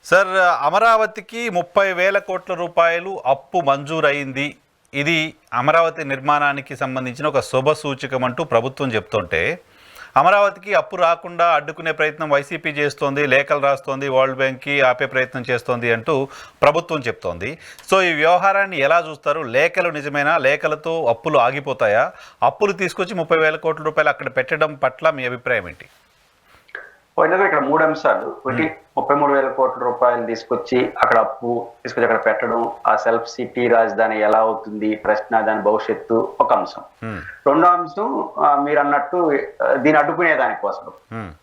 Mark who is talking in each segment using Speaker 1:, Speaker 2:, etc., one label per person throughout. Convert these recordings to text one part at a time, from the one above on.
Speaker 1: Sir, అమరావతికి 30,000 కోట్ల రూపాయలు అప్పు మంజూరైంది. ఇది అమరావతి నిర్మాణానికి సంబంధించిన ఒక శుభ సూచకం అంటూ ప్రభుత్వం చెప్తుంటే, అమరావతికి అప్పు రాకుండా అడ్డుకునే ప్రయత్నం వైసీపీ చేస్తోంది, లేఖలు రాస్తోంది, వరల్డ్ బ్యాంక్కి ఆపే ప్రయత్నం చేస్తోంది అంటూ ప్రభుత్వం చెప్తోంది. సో ఈ వ్యవహారాన్ని ఎలా చూస్తారు? లేఖలు నిజమేనా? లేఖలతో అప్పులు ఆగిపోతాయా? అప్పులు తీసుకొచ్చి 30,000 కోట్ల రూపాయలు అక్కడ పెట్టడం పట్ల మీ అభిప్రాయం ఏంటి?
Speaker 2: ఇక్కడ 3 అంశాలు. ఒకటి, 33,000 కోట్ల రూపాయలు తీసుకొచ్చి అక్కడ అక్కడ పెట్టడం, ఆ సెల్ఫ్ సిటీ రాజధాని ఎలా అవుతుంది ప్రశ్న, దాని భవిష్యత్తు ఒక అంశం. రెండో అంశం మీరు అన్నట్టు దీన్ని అడ్డుకునే దానికోసం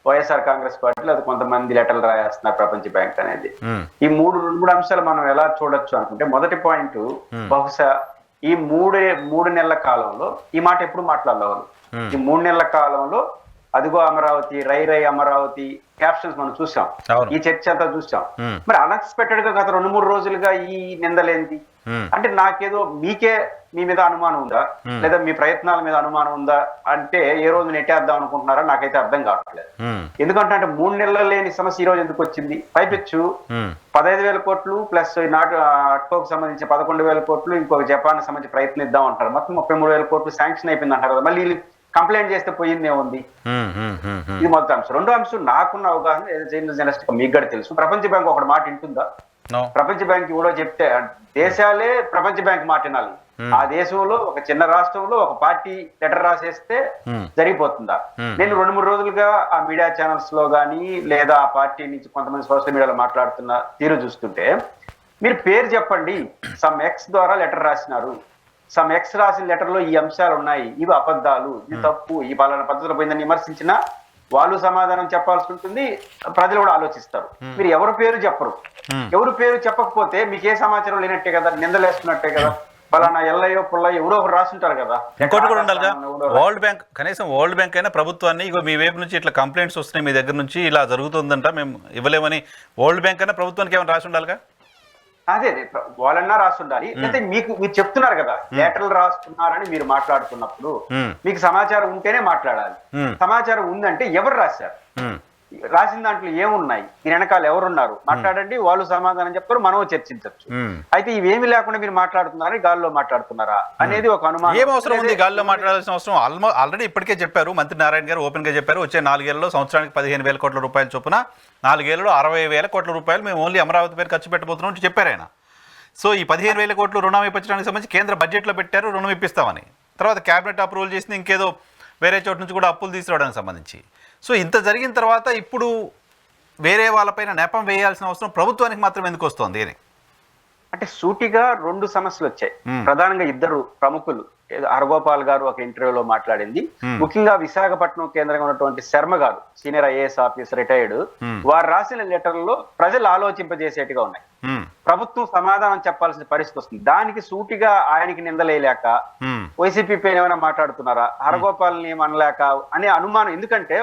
Speaker 2: వైఎస్ఆర్ కాంగ్రెస్ పార్టీలో అది కొంతమంది లెటర్లు రాయేస్తున్నారు ప్రపంచ బ్యాంక్ అనేది. ఈ మూడు అంశాలు మనం ఎలా చూడొచ్చు అనుకుంటే, మొదటి పాయింట్, బహుశా ఈ మూడు నెలల కాలంలో ఈ మాట ఎప్పుడు మాట్లాడలేవారు. ఈ 3 నెలల కాలంలో అదిగో అమరావతి, రై అమరావతి క్యాప్షన్స్ మనం చూసాం, ఈ చర్చ అంతా చూసాం. మరి అన్ఎక్స్పెక్టెడ్ గా గత 2-3 రోజులుగా ఈ నిందలేంది అంటే, నాకేదో మీ మీద అనుమానం ఉందా, లేదా మీ ప్రయత్నాల మీద అనుమానం ఉందా అంటే ఏ రోజు నెట్టేద్దాం అనుకుంటున్నారా నాకైతే అర్థం కావట్లేదు. ఎందుకంటే 3 నెలలు లేని సమస్య ఈ రోజు ఎందుకు వచ్చింది? పైపెచ్చు 15,000 కోట్లు ప్లస్ అట్కోకు సంబంధించి 11,000 కోట్లు, ఇంకొక జపాన్ సంబంధించి ప్రయత్నిద్దాం అంటారు. మొత్తం 33,000 కోట్లు శాంక్షన్ అయిపోయింది అంటారు కదా. మళ్ళీ కంప్లైంట్ చేస్తే పోయిందే ఉంది. ఇది మొదటి అంశం. రెండో అంశం, నాకున్న అవగాహన జర్నలిస్ట్ మీకు కూడా తెలుసు, ప్రపంచ బ్యాంక్ ఒకటి మాట వింటుందా? ప్రపంచ బ్యాంక్ కూడా చెప్తే దేశాలే ప్రపంచ బ్యాంక్ మాట వినాలి. ఆ దేశంలో ఒక చిన్న రాష్ట్రంలో ఒక పార్టీ లెటర్ రాసేస్తే జరిగిపోతుందా? నేను 2-3 రోజులుగా ఆ మీడియా ఛానల్స్ లో గానీ లేదా ఆ పార్టీ నుంచి కొంతమంది సోషల్ మీడియాలో మాట్లాడుతున్న తీరు చూస్తుంటే, మీరు పేరు చెప్పండి, సమ్ ఎక్స్ ద్వారా లెటర్ రాసినారు, సమ్ ఎక్స్ రాసిన లెటర్ లో ఈ అంశాలు ఉన్నాయి, ఇవి అబద్ధాలు, ఇది తప్పు, ఈ పాలన పద్ధతిలో పోయిందని విమర్శించినా వాళ్ళు సమాధానం చెప్పాల్సి ఉంటుంది, ప్రజలు కూడా ఆలోచిస్తారు. మీరు ఎవరి పేరు చెప్పరు. ఎవరి పేరు చెప్పకపోతే మీకు ఏ సమాచారం లేనట్టే కదా, నిందలేస్తున్నట్టే కదా. పలానా ఎల్లయ్యో పుల్లయ్యో ఎవరో ఒకరు రాసుంటారు కదా.
Speaker 1: ఇంకోటి కూడా ఉండాలిగా, వరల్డ్ బ్యాంక్, కనీసం వరల్డ్ బ్యాంక్ అయినా ప్రభుత్వాన్ని ఇగో మీ వైపు నుంచి ఇట్లా కంప్లైంట్స్ వస్తున్నాయి, మీ దగ్గర నుంచి ఇలా జరుగుతుందంట, మేము ఇవ్వలేమని వరల్డ్ బ్యాంక్ అయినా ప్రభుత్వానికి ఏమైనా రాసి ఉండాలిగా.
Speaker 2: అదే వాళ్ళన్నా రాస్తుండాలి. అయితే మీరు చెప్తున్నారు కదా, లెటర్లు రాస్తున్నారని మీరు మాట్లాడుతున్నప్పుడు మీకు సమాచారం ఉంటేనే మాట్లాడాలి. సమాచారం ఉందంటే ఎవరు రాశారు, రాసిన దాంట్లో ఏమున్నాయి, దీని వెనకాల ఎవరున్నారు, మాట్లాడండి, వాళ్ళు సమాధానం చెప్తారు, మనం చర్చించవచ్చు. అయితే ఇవేమి లేకుండా మీరు మాట్లాడుతున్నారని గాల్లో మాట్లాడుతున్నారా అనేది ఒక అనుమానం.
Speaker 1: ఏం అవసరం ఉంది గాల్లో మాట్లాడాల్సిన అవసరం? ఆల్రెడీ ఇప్పటికే చెప్పారు మంత్రి నారాయణ గారు, ఓపెన్ గా చెప్పారు, వచ్చే 4 ఏళ్లలో సంవత్సరానికి 15,000 కోట్ల రూపాయలు చొప్పున 4 ఏళ్లలో 60,000 కోట్ల రూపాయలు మేము ఓన్లీ అమరావతి పేరు ఖర్చు పెట్టబోతున్నాం అని చెప్పారు ఆయన. సో ఈ 15,000 కోట్లు రుణం ఇప్పించడానికి సంబంధించి కేంద్ర బడ్జెట్లో పెట్టారు, రుణం ఇప్పిస్తామని. తర్వాత క్యాబినెట్ అప్రూవల్ చేసింది ఇంకేదో వేరే చోటు నుంచి కూడా అప్పులు తీసుకురావడానికి సంబంధించి. సో ఇంత జరిగిన తర్వాత ఇప్పుడు వేరే వాళ్ళపైన నెపం వేయాల్సిన అవసరం ప్రభుత్వానికి మాత్రం ఎందుకు వస్తుంది అని
Speaker 2: అంటే, సూటిగా 2 సమస్యలు వచ్చాయి. ప్రధానంగా 2 ప్రముఖులు, హరగోపాల్ గారు ఒక ఇంటర్వ్యూలో మాట్లాడింది, ముఖ్యంగా విశాఖపట్నం కేంద్రంగా ఉన్నటువంటి శర్మ గారు, సీనియర్ ఐఏఎస్ ఆఫీసర్, రిటైర్డ్, వారు రాసిన లెటర్లో ప్రజలు ఆలోచింపజేసేట్టుగా ఉన్నాయి. ప్రభుత్వం సమాధానం చెప్పాల్సిన పరిస్థితి వస్తుంది. దానికి సూటిగా ఆయనకి నిందలేయలేక వైసీపీ పైన ఏమైనా మాట్లాడుతున్నారా, హరగోపాల్ని ఏమనలేక అనే అనుమానం. ఎందుకంటే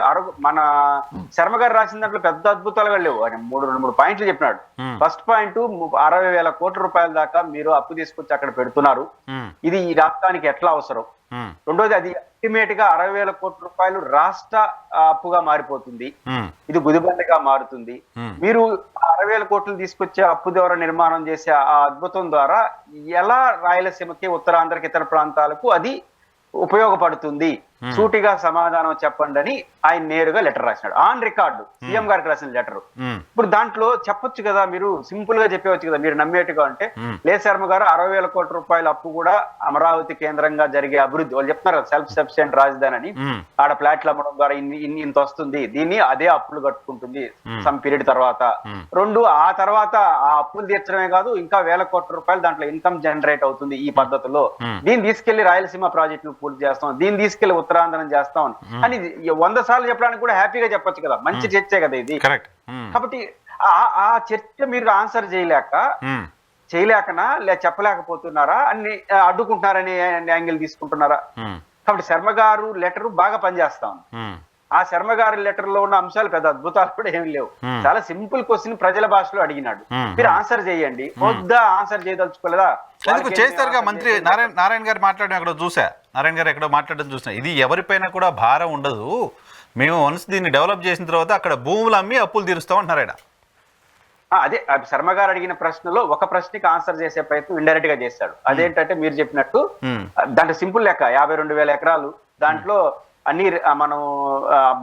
Speaker 2: మన శర్మ గారు రాసిన దాంట్లో పెద్ద అద్భుతాలుగా లేవు. ఆయన 3 పాయింట్లు చెప్పినాడు. ఫస్ట్ పాయింట్, 60,000 కోట్ల రూపాయల దాకా మీరు అప్పు తీసుకొచ్చి అక్కడ పెడుతున్నారు, ఇది ఈ రాష్ట్రానికి ఎట్లా అవసరం. రెండోది, అది అల్టిమేట్ గా 60,000 కోట్ల రూపాయలు రాష్ట్ర అప్పుగా మారిపోతుంది, ఇది గుదిబండగా మారుతుంది. మీరు 60,000 కోట్లు తీసుకొచ్చే అప్పు ద్వారా నిర్మాణం చేసే ఆ అద్భుతం ద్వారా ఎలా రాయలసీమకి, ఉత్తరాంధ్రకి, ఇతర ప్రాంతాలకు అది ఉపయోగపడుతుంది, సూటిగా సమాధానం చెప్పండి అని ఆయన నేరుగా లెటర్ రాసినాడు. ఆన్ రికార్డు సీఎం గారికి రాసిన లెటర్. ఇప్పుడు దాంట్లో చెప్పొచ్చు కదా, మీరు సింపుల్ గా చెప్పవచ్చు కదా, మీరు నమ్మేట్టుగా. అంటే లే శర్మ గారు 60,000 కోట్ల రూపాయల అప్పు కూడా అమరావతి కేంద్రంగా జరిగే అభివృద్ధి, వాళ్ళు చెప్తున్నారు కదా సెల్ఫ్ సఫిషియెంట్ రాజధాని అని, ఆడ ఫ్లాట్లు అమ్మడం ద్వారా ఇంత వస్తుంది, దీన్ని అదే అప్పులు కట్టుకుంటుంది సమ్ పీరియడ్ తర్వాత. 2, ఆ తర్వాత ఆ అప్పులు తీర్చడమే కాదు, ఇంకా 1,000 కోట్ల రూపాయలు దాంట్లో ఇన్కమ్ జనరేట్ అవుతుంది ఈ పద్ధతిలో. దీన్ని తీసుకెళ్లి రాయలసీమ ప్రాజెక్టులు పూర్తి చేస్తాం, దీన్ని తీసుకెళ్లి ఉత్తరాంధ్రం చేస్తాం అని 100 సార్లు చెప్పడానికి కూడా హ్యాపీగా చెప్పొచ్చు కదా, మంచి చర్చే కదా ఇది. కాబట్టి ఆ చర్చ మీరు ఆన్సర్ చేయలేకనా చెప్పలేకపోతున్నారా, అన్ని అడ్డుకుంటున్నారని యాంగిల్ తీసుకుంటున్నారా? కాబట్టి శర్మ గారు లెటర్ బాగా పనిచేస్తా ఉంది. ఆ శర్మ గారి లెటర్ లో ఉన్న అంశాలు పెద్ద అద్భుతాలు కూడా ఏమి లేవు. చాలా సింపుల్ క్వశ్చన్ ప్రజల భాషలో అడిగినాడు, మీరు ఆన్సర్ చేయండి. వద్దా, ఆన్సర్ చేయదలుచుకోలేదా?
Speaker 1: చేస్తారుగా మంత్రి నారాయణ గారు మాట్లాడడం ఎక్కడో చూసా, నారాయణ గారు ఎక్కడో మాట్లాడడం చూసినా, ఇది ఎవరిపైన కూడా భారం ఉండదు, మేము వన్స్ దీన్ని డెవలప్ చేసిన తర్వాత అక్కడ భూములు అమ్మి అప్పులు తీరుస్తాం అంటున్నారు ఆయన.
Speaker 2: అదే శర్మ గారు అడిగిన ప్రశ్నలో ఒక ప్రశ్నకి ఆన్సర్ చేసే ప్రయత్నం ఇండైరెక్ట్ గా చేశాడు. అదేంటంటే మీరు చెప్పినట్టు దాంట్లో సింపుల్ లెక్క 52,000 ఎకరాలు, దాంట్లో అన్ని మనం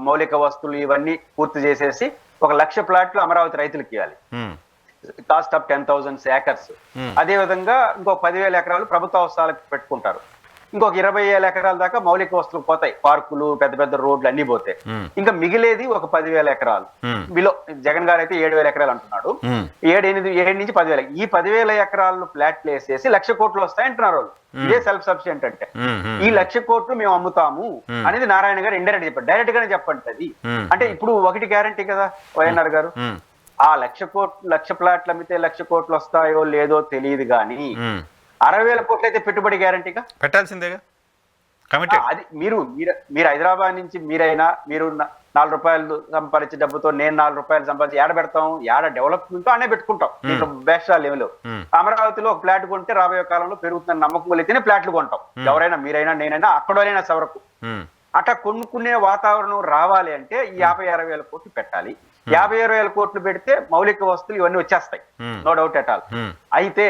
Speaker 2: మౌలిక వస్తువులు ఇవన్నీ పూర్తి చేసేసి 1,00,000 ప్లాట్లు అమరావతి రైతులకు ఇవ్వాలి, కాస్ట్ ఆఫ్ 10,000 acres. అదే విధంగా ఇంకో 10,000 ఎకరాలు ప్రభుత్వ అవసరాలకు పెట్టుకుంటారు, ఇంకొక 20,000 ఎకరాల దాకా మౌలిక వస్తువులు పోతాయి, పార్కులు పెద్ద పెద్ద రోడ్లు అన్ని పోతాయి. ఇంకా మిగిలేది ఒక 10,000 ఎకరాలు బిలో. జగన్ గారు అయితే 7,000 ఎకరాలు అంటున్నాడు, 7 నుంచి 10,000. ఈ 10,000 ఎకరాలు ఫ్లాట్లు వేసేసి 1,00,000 కోట్లు వస్తాయంటున్నారు వాళ్ళు. ఇదే సెల్ఫ్ సఫిషియెంట్ అంటే. ఈ 1,00,000 కోట్లు మేము అమ్ముతాము అనేది నారాయణ గారు ఇండైరెక్ట్ చెప్పారు. డైరెక్ట్ గానే చెప్పండి అది. అంటే ఇప్పుడు ఒకటి గ్యారంటీ కదా వైఎన్ఆర్ గారు, ఆ 1,00,000 ప్లాట్లు అమ్మితే 1,00,000 కోట్లు వస్తాయో లేదో తెలియదు కానీ 60,000 కోట్లు అయితే పెట్టుబడి గ్యారంటీగా
Speaker 1: పెట్టాల్సిందేగా.
Speaker 2: అది మీరు హైదరాబాద్ నుంచి మీరైనా మీరు 4 రూపాయలు సంపాదించే డబ్బుతో నేను 4 రూపాయలు సంపాదించి ఏడ పెడతాం, ఏడ డెవలప్మెంట్ అనే పెట్టుకుంటాం. దీంట్లో బేషాలు ఏమి లేవు. అమరావతిలో ఒక ఫ్లాట్ కొంటే రాబోయే కాలంలో పెరుగుతున్న నమ్మకం కలిగితేనే ఫ్లాట్లు కొంటాం. ఎవరైనా మీరైనా నేనైనా అక్కడైనా సవరకు అట్లా కొనుక్కునే వాతావరణం రావాలి అంటే 50,000-60,000 కోట్లు పెట్టాలి. 50,000 కోట్లు పెడితే మౌలిక వస్తువులు ఇవన్నీ వచ్చేస్తాయి, నో డౌట్ ఎట్ ఆల్. అయితే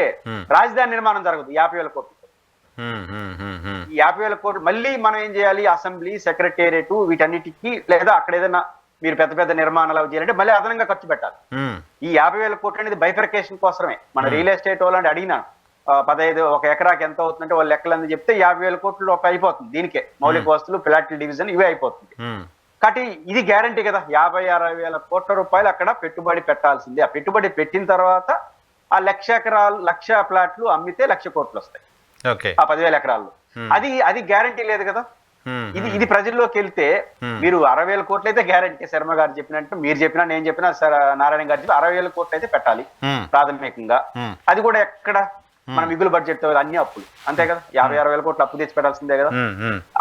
Speaker 2: రాజధాని నిర్మాణం జరగదు 50,000 కోట్లు. ఈ 50,000 కోట్లు మళ్ళీ మనం ఏం చేయాలి, అసెంబ్లీ, సెక్రటేరియట్ వీటన్నిటికీ, లేదా అక్కడ ఏదైనా మీరు పెద్ద పెద్ద నిర్మాణాలు అవి చేయాలంటే మళ్ళీ అదనంగా ఖర్చు పెట్టాలి. ఈ 50,000 కోట్లు అనేది బైఫర్కేషన్ కోసమే. మన రియల్ ఎస్టేట్ వాళ్ళని అడిగినాను, 15 ఒక ఎకరాకి ఎంత అవుతుందంటే వాళ్ళు లెక్కలని చెప్తే 50,000 కోట్లు అయిపోతుంది. దీనికే మౌలిక వస్తువులు, ఫ్లాట్ డివిజన్ ఇవే అయిపోతుంది. కాబట్టి ఇది గ్యారంటీ కదా, 50,000-60,000 కోట్ల రూపాయలు అక్కడ పెట్టుబడి పెట్టాల్సిందే. ఆ పెట్టుబడి పెట్టిన తర్వాత ఆ 1,00,000 ఎకరాలు 1,00,000 ప్లాట్లు అమ్మితే 1,00,000 కోట్లు వస్తాయి ఆ 10,000 ఎకరాల్లో. అది గ్యారంటీ లేదు కదా. ఇది ప్రజల్లోకి వెళ్తే మీరు 60,000 కోట్లు అయితే గ్యారంటీ. శర్మ గారు చెప్పినట్టు మీరు చెప్పినా నేను చెప్పినా నారాయణ గారు చెప్పి 60,000 కోట్లు అయితే పెట్టాలి ప్రాథమికంగా. అది కూడా ఎక్కడ మన మిగులు బడ్జెట్ తో అన్ని అప్పులు అంతే కదా. 50,000-60,000 కోట్లు అప్పు తెచ్చి పెట్టాల్సిందే కదా.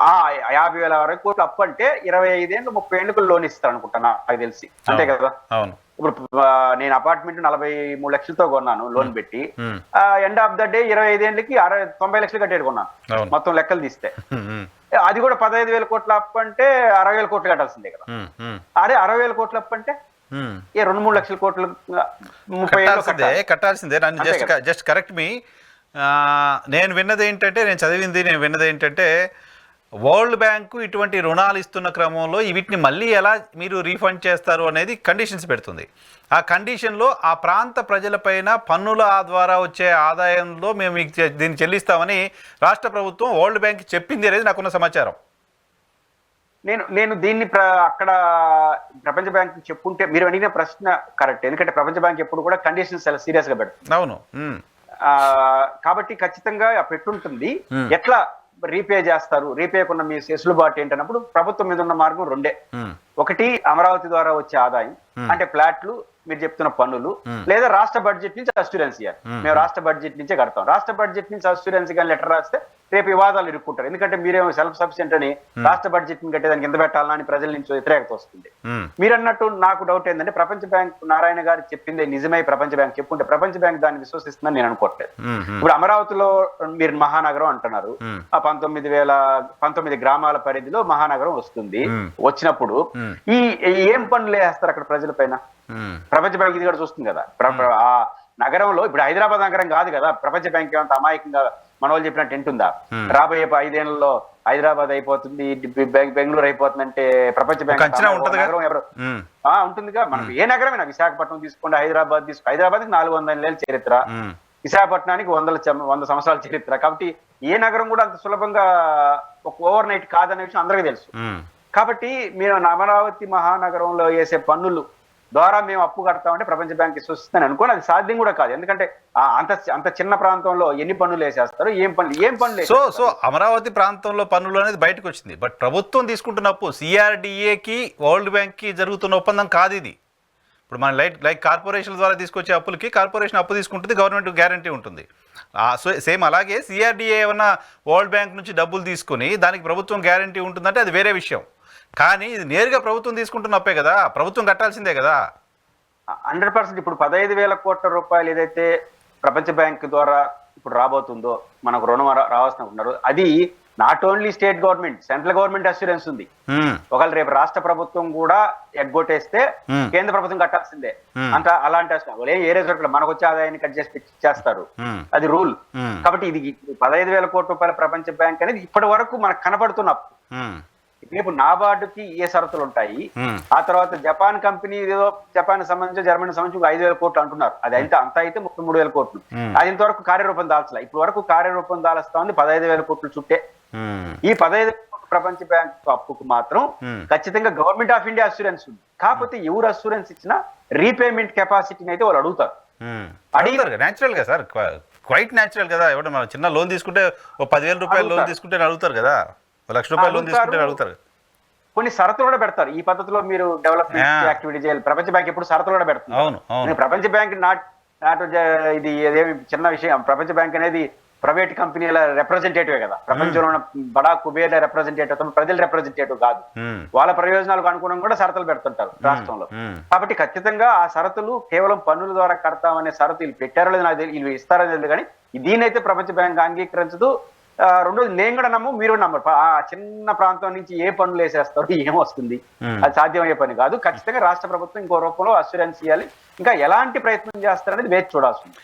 Speaker 2: ఆ 50,000-60,000 కోట్లు అప్పు అంటే 25 ఏళ్ళు 30 ఏళ్ళకు లోన్ ఇస్తారు అనుకుంటా నాకు తెలిసి, అంతే కదా. ఇప్పుడు నేను అపార్ట్మెంట్ 43 లక్షలతో కొన్నాను లోన్ పెట్టి, ఎండ్ ఆఫ్ ద డే 25 ఏళ్ళకి 90 లక్షలు కట్టేది కొన్నాను మొత్తం లెక్కలు తీస్తే. అది కూడా 15,000 కోట్ల అప్పు అంటే 60,000 కోట్లు కట్టాల్సిందే కదా. అదే 60,000 కోట్ల అప్పు అంటే 2-3 లక్షల కోట్లు 30
Speaker 1: కట్టాల్సిందే. నన్ను జస్ట్ కరెక్ట్ మీ. నేను విన్నది ఏంటంటే వరల్డ్ బ్యాంకు ఇటువంటి రుణాలు ఇస్తున్న క్రమంలో వీటిని మళ్ళీ ఎలా మీరు రీఫండ్ చేస్తారు అనేది కండిషన్స్ పెడుతుంది. ఆ కండిషన్లో ఆ ప్రాంత ప్రజలపైన పన్నుల ద్వారా వచ్చే ఆదాయంలో మేము మీకు దీన్ని చెల్లిస్తామని రాష్ట్ర ప్రభుత్వం వరల్డ్ బ్యాంక్ చెప్పింది అనేది నాకున్న సమాచారం.
Speaker 2: నేను దీన్ని అక్కడ ప్రపంచ బ్యాంక్ చెప్పుంటే మీరు అడిగిన ప్రశ్న కరెక్ట్. ఎందుకంటే ప్రపంచ బ్యాంక్ ఎప్పుడు కూడా కండిషన్స్ చాలా సీరియస్ గా పెడుతుంది.
Speaker 1: అవును.
Speaker 2: కాబట్టి ఖచ్చితంగా పెట్టుంటుంది. ఎట్లా రీపే చేస్తారు, రీపేకున్న మీ సెసులుబాటు ఏంటన్నప్పుడు ప్రభుత్వం మీద ఉన్న మార్గం రెండే. ఒకటి అమరావతి ద్వారా వచ్చే ఆదాయం అంటే ఫ్లాట్లు, మీరు చెప్తున్న పన్నులు, లేదా రాష్ట్ర బడ్జెట్ నుంచి అస్యూరెన్స్ ఇవ్వాలి. మేము రాష్ట్ర బడ్జెట్ నుంచే కడతాం. రాష్ట్ర బడ్జెట్ నుంచి అస్యూరెన్స్ కానీ లెటర్ రాస్తే రేపు వివాదాలు ఇరుక్కుంటారు. ఎందుకంటే మీరేమో సెల్ఫ్ సఫిషియెంట్ అని రాష్ట్ర బడ్జెట్ ని కట్టేదానికి ఎంత పెట్టాలని అని ప్రజల నుంచి వ్యతిరేకత వస్తుంది. మీరు అన్నట్టు నాకు డౌట్ ఏంటంటే ప్రపంచ బ్యాంక్ నారాయణ గారు చెప్పింది నిజమై ప్రపంచ బ్యాంక్ చెప్పుంటే ప్రపంచ బ్యాంక్ దాన్ని విశ్వసిస్తుందని నేను అనుకోవట్లేదు. ఇప్పుడు అమరావతిలో మీరు మహానగరం అంటున్నారు, ఆ 19 గ్రామాల పరిధిలో మహానగరం వస్తుంది. వచ్చినప్పుడు ఈ ఏం పనులు వేస్తారు అక్కడ ప్రజల పైన? ప్రపంచ బ్యాంక్ ఇది కూడా చూస్తుంది కదా. ఆ నగరంలో ఇప్పుడు హైదరాబాద్ నగరం కాదు కదా. ప్రపంచ బ్యాంక్ ఏమంత అమాయకంగా మన వాళ్ళు చెప్పినట్టు ఎంటుందా? రాబోయే 5 ఏళ్లలో హైదరాబాద్ అయిపోతుంది, బెంగళూరు అయిపోతుంది అంటే ప్రపంచ బ్యాంక్ నగరం ఎవరు ఉంటుందిగా. మనం ఏ నగరమైనా విశాఖపట్నం తీసుకోండి, హైదరాబాద్ తీసుకో, హైదరాబాద్ 400 ఏళ్ళ చరిత్ర, విశాఖపట్నానికి 100 సంవత్సరాల చరిత్ర. కాబట్టి ఏ నగరం కూడా అంత సులభంగా ఒక ఓవర్ నైట్ కాదనే విషయం అందరికీ తెలుసు. కాబట్టి మీరు అమరావతి మహానగరంలో వేసే పన్నులు ద్వారా మేము అప్పు కడతామంటే ప్రపంచ బ్యాంక్ విశ్వసిస్తుందని అనుకోని అది సాధ్యం కూడా కాదు. ఎందుకంటే అంత చిన్న ప్రాంతంలో ఎన్ని పన్నులు వేసేస్తారు, ఏం పన్నులు
Speaker 1: సో అమరావతి ప్రాంతంలో పన్నులు అనేది బయటకు వచ్చింది. బట్ ప్రభుత్వం తీసుకుంటున్న అప్పు సిఆర్డిఏకి వరల్డ్ బ్యాంక్ కి జరుగుతున్న ఒప్పందం కాదు ఇది. ఇప్పుడు మన లైక్ కార్పొరేషన్ ద్వారా తీసుకొచ్చే అప్పులకి కార్పొరేషన్ అప్పు తీసుకుంటుంది, గవర్నమెంట్ గ్యారంటీ ఉంటుంది. సో సేమ్ అలాగే సిఆర్డిఏ ఏమన్నా వరల్డ్ బ్యాంక్ నుంచి డబ్బులు తీసుకుని దానికి ప్రభుత్వం గ్యారంటీ ఉంటుందంటే అది వేరే విషయం. కానీ ఇది నేరుగా ప్రభుత్వం తీసుకుంటున్న అప్పే కదా, ప్రభుత్వం కట్టాల్సిందే కదా.
Speaker 2: 100%. ఇప్పుడు 15,000 కోట్ల రూపాయలు ఏదైతే ప్రపంచ బ్యాంక్ ద్వారా ఇప్పుడు రాబోతుందో మనకు రుణం రావాల్సిన ఉన్నారు, అది not only state government, central government assurance ఉంది. ఒకవేళ రేపు రాష్ట్ర ప్రభుత్వం కూడా ఎగ్గొట్టేస్తే కేంద్ర ప్రభుత్వం కట్టాల్సిందే అంట. అలాంటి ఏ రిజల్ట్ మనకు వచ్చే ఆదాయాన్ని కట్ చేసి చేస్తారు, అది రూల్. కాబట్టి ఇది 15,000 కోట్ల రూపాయల ప్రపంచ బ్యాంక్ అనేది ఇప్పటి వరకు మనకు కనబడుతున్న అప్పు. రేపు నాబార్డుకి ఏ షరతులు ఉంటాయి, ఆ తర్వాత జపాన్ కంపెనీ ఏదో జపాన్ సంబంధించి జర్మనీ సంబంధించి 5,000 కోట్లు అంటున్నారు. అది అయితే అంత అయితే 33,000 కోట్లు. అది ఇంతవరకు కార్యరూపం దాల్చలే. ఇప్పుడు వరకు కార్యరూపం దాల్స్తా ఉంది 15,000 కోట్లు చుట్టే. ఈ 15,000 కోట్ల ప్రపంచ బ్యాంక్ అప్పుకు మాత్రం ఖచ్చితంగా గవర్నమెంట్ ఆఫ్ ఇండియా అస్యూరెన్స్ ఉంది. కాకపోతే ఎవరు అస్యూరెన్స్ ఇచ్చినా రీపేమెంట్ కెపాసిటీని అయితే వాళ్ళు అడుగుతారు.
Speaker 1: న్యాచురల్ గా సార్, క్వైట్ న్యాచురల్ కదా. ఎవరు మనం చిన్న లోన్ తీసుకుంటే 10,000 రూపాయలు లోన్ తీసుకుంటే అడుగుతారు కదా, 1,00,000 రూపాయలు లోన్ తీసుకుంటే అడుగుతారు.
Speaker 2: కొన్ని షరతులు కూడా పెడతారు, ఈ పద్ధతిలో మీరు డెవలప్మెంట్ యాక్టివిటీ చేయాలి. ప్రపంచ బ్యాంక్ ఎప్పుడు షరతులు కూడా పెడుతుంది. ప్రపంచ బ్యాంక్ ఇది ఏదేమి చిన్న విషయం. ప్రపంచ బ్యాంక్ అనేది ప్రైవేట్ కంపెనీల రిప్రజెంటేటివ్ కదా. ప్రపంచంలో ఉన్న బడా కుబేర్ల రిప్రజెంటేటివ్, ప్రజల రిప్రజెంటేటివ్ కాదు. వాళ్ళ ప్రయోజనాలకు అనుగుణంగా కూడా షరతులు పెడుతుంటారు రాష్ట్రంలో. కాబట్టి ఖచ్చితంగా ఆ షరతులు కేవలం పన్నుల ద్వారా కడతామనే షరతు వీళ్ళు పెట్టారో లేదు నాకు తెలియదు, వీళ్ళు ఇస్తారో తెలియదు. కానీ దీనైతే ప్రపంచ బ్యాంక్ అంగీకరించదు. రెండోది నేను కూడా నమ్ము, మీరు కూడా నమ్మరు. ఆ చిన్న ప్రాంతం నుంచి ఏ పనులు వేసేస్తారు, ఏమొస్తుంది, అది సాధ్యమయ్యే పని కాదు. ఖచ్చితంగా రాష్ట్ర ప్రభుత్వం ఇంకో రూపంలో అస్యూరెన్స్ ఇవ్వాలి. ఇంకా ఎలాంటి ప్రయత్నం చేస్తారనేది వేచి చూడాల్సి ఉంది.